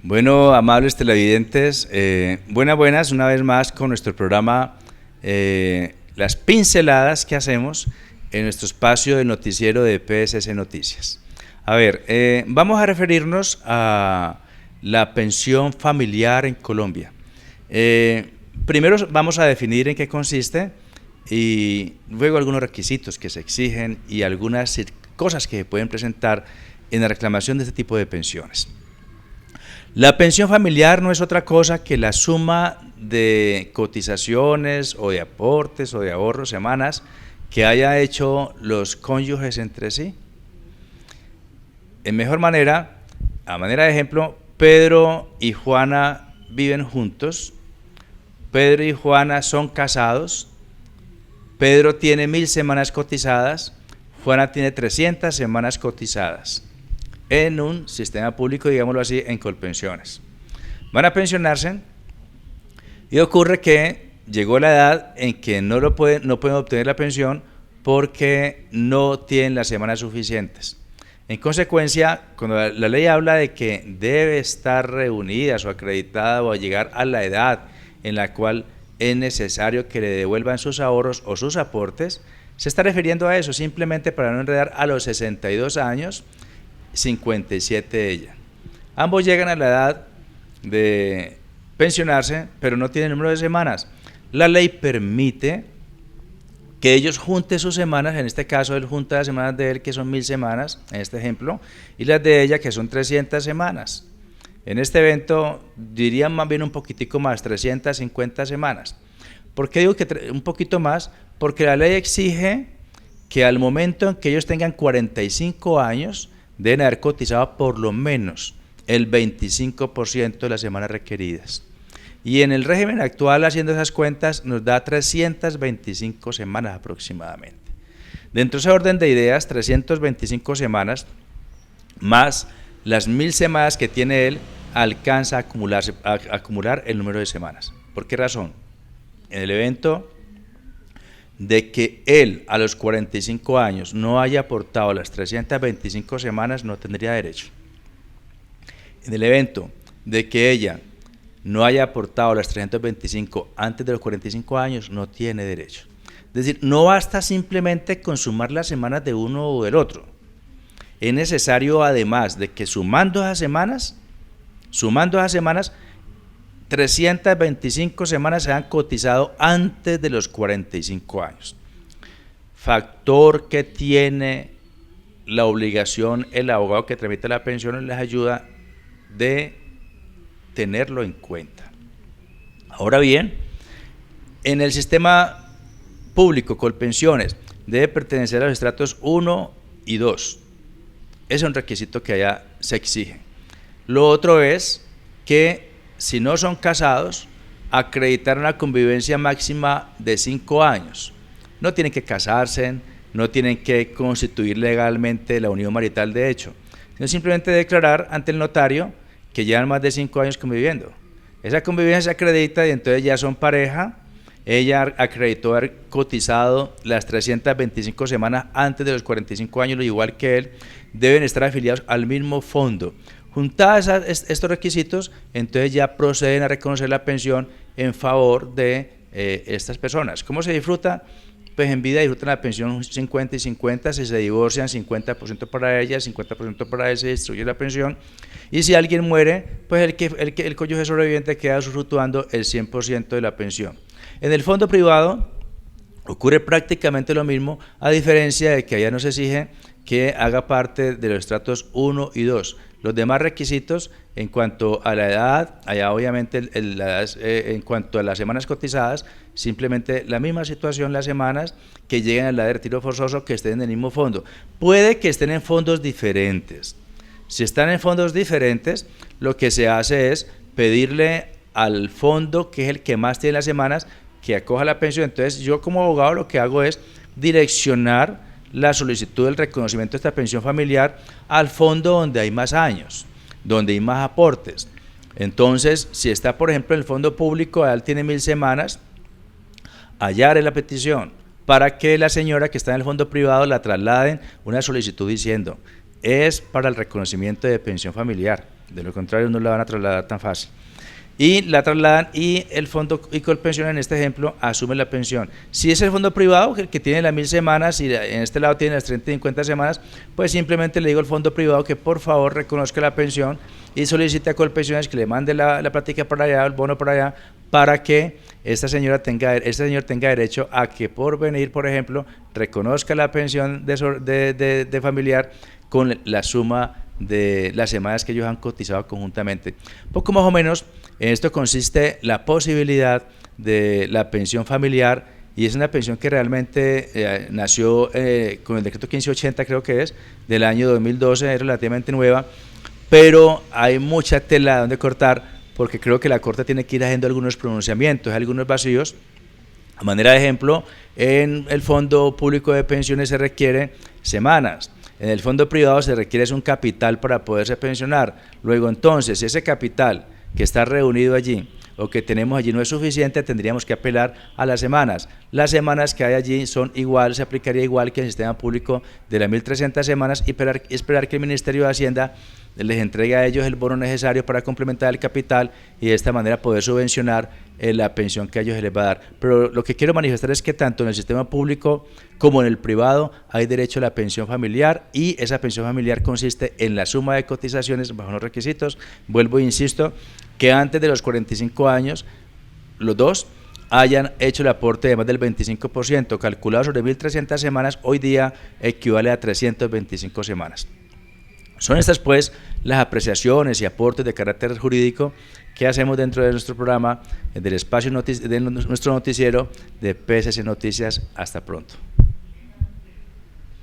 Bueno, amables televidentes, buenas, una vez más con nuestro programa Las Pinceladas que hacemos en nuestro espacio de noticiero de PSC Noticias. A ver, vamos a referirnos a la pensión familiar en Colombia. Primero vamos a definir en qué consiste y luego algunos requisitos que se exigen y algunas cosas que se pueden presentar en la reclamación de este tipo de pensiones. La pensión familiar no es otra cosa que la suma de cotizaciones o de aportes o de ahorros, semanas, que haya hecho los cónyuges entre sí. En mejor manera, a manera de ejemplo, Pedro y Juana viven juntos, Pedro y Juana son casados, Pedro tiene 1000 semanas cotizadas, Juana tiene 300 semanas cotizadas en un sistema público, digámoslo así, en Colpensiones. Van a pensionarse y ocurre que llegó la edad en que no pueden obtener la pensión porque no tienen las semanas suficientes. En consecuencia, cuando la ley habla de que debe estar reunidas o acreditada o llegar a la edad en la cual es necesario que le devuelvan sus ahorros o sus aportes, se está refiriendo a eso, simplemente para no enredar a los 62 años, 57 ella. Ambos llegan a la edad de pensionarse, pero no tienen número de semanas. La ley permite que ellos junten sus semanas, en este caso él junta las semanas de él, que son 1000 semanas, en este ejemplo, y las de ella, que son 300 semanas. En este evento dirían más bien un poquitico más, 350 semanas. ¿Por qué digo que un poquito más? Porque la ley exige que al momento en que ellos tengan 45 años, deben haber cotizado por lo menos el 25% de las semanas requeridas. Y en el régimen actual, haciendo esas cuentas, nos da 325 semanas aproximadamente. Dentro de ese orden de ideas, 325 semanas, más las 1000 semanas que tiene él, alcanza a acumular el número de semanas. ¿Por qué razón? En el evento de que él a los 45 años no haya aportado las 325 semanas, no tendría derecho. En el evento de que ella no haya aportado las 325 antes de los 45 años, no tiene derecho. Es decir, no basta simplemente con sumar las semanas de uno o del otro. Es necesario, además de que sumando esas semanas, 325 semanas se han cotizado antes de los 45 años. Factor que tiene la obligación el abogado que tramita la pensión les ayuda de tenerlo en cuenta. Ahora bien, en el sistema público Colpensiones debe pertenecer a los estratos 1 y 2. Ese es un requisito que allá se exige. Lo otro es que si no son casados, acreditar una convivencia máxima de 5 años. No tienen que casarse, no tienen que constituir legalmente la unión marital de hecho, sino simplemente declarar ante el notario que llevan más de 5 años conviviendo. Esa convivencia se acredita y entonces ya son pareja. Ella acreditó haber cotizado las 325 semanas antes de los 45 años, igual que él, deben estar afiliados al mismo fondo. Juntadas estos requisitos, entonces ya proceden a reconocer la pensión en favor de estas personas. ¿Cómo se disfruta? Pues en vida disfrutan la pensión 50 y 50, si se divorcian 50% para ella, 50% para él, se distribuye la pensión, y si alguien muere, pues el cónyuge sobreviviente queda usufructuando el 100% de la pensión. En el fondo privado ocurre prácticamente lo mismo, a diferencia de que allá no se exige que haga parte de los estratos 1 y 2. Los demás requisitos en cuanto a la edad, allá obviamente en cuanto a las semanas cotizadas, simplemente la misma situación las semanas que lleguen a la de retiro forzoso, que estén en el mismo fondo. Puede que estén en fondos diferentes. Si están en fondos diferentes, lo que se hace es pedirle al fondo, que es el que más tiene las semanas, que acoja la pensión. Entonces yo como abogado lo que hago es direccionar la solicitud del reconocimiento de esta pensión familiar al fondo donde hay más años, donde hay más aportes. Entonces, si está, por ejemplo, en el fondo público, él tiene 1000 semanas, allá haré la petición para que la señora que está en el fondo privado la trasladen una solicitud diciendo, es para el reconocimiento de pensión familiar. de lo contrario no la van a trasladar tan fácil. Y la trasladan y el fondo y Colpensión en este ejemplo asume la pensión. Si es el fondo privado que tiene las 1000 semanas y en este lado tiene las 30 y 50 semanas, pues simplemente le digo al fondo privado que por favor reconozca la pensión y solicite a Colpensiones que le mande la plática para allá, el bono para allá, para que este señor tenga derecho a que por venir, por ejemplo, reconozca la pensión de familiar con la suma de las semanas que ellos han cotizado conjuntamente. Poco más o menos en esto consiste la posibilidad de la pensión familiar, y es una pensión que realmente nació con el decreto 1580, creo que es, del año 2012, es relativamente nueva, pero hay mucha tela donde cortar, porque creo que la Corte tiene que ir haciendo algunos pronunciamientos, algunos vacíos. A manera de ejemplo, en el Fondo Público de Pensiones se requiere semanas. En el fondo privado se requiere un capital para poderse pensionar. Luego entonces, si ese capital que está reunido allí o que tenemos allí no es suficiente, tendríamos que apelar a las semanas. Las semanas que hay allí son igual, se aplicaría igual que el sistema público de las 1300 semanas y esperar que el Ministerio de Hacienda les entregue a ellos el bono necesario para complementar el capital y de esta manera poder subvencionar la pensión que a ellos se les va a dar. Pero lo que quiero manifestar es que tanto en el sistema público como en el privado hay derecho a la pensión familiar, y esa pensión familiar consiste en la suma de cotizaciones bajo los requisitos. Vuelvo e insisto que antes de los 45 años los dos hayan hecho el aporte de más del 25%, calculado sobre 1300 semanas, hoy día equivale a 325 semanas. Son estas pues las apreciaciones y aportes de carácter jurídico que hacemos dentro de nuestro programa, del espacio de nuestro noticiero de PSS Noticias. Hasta pronto.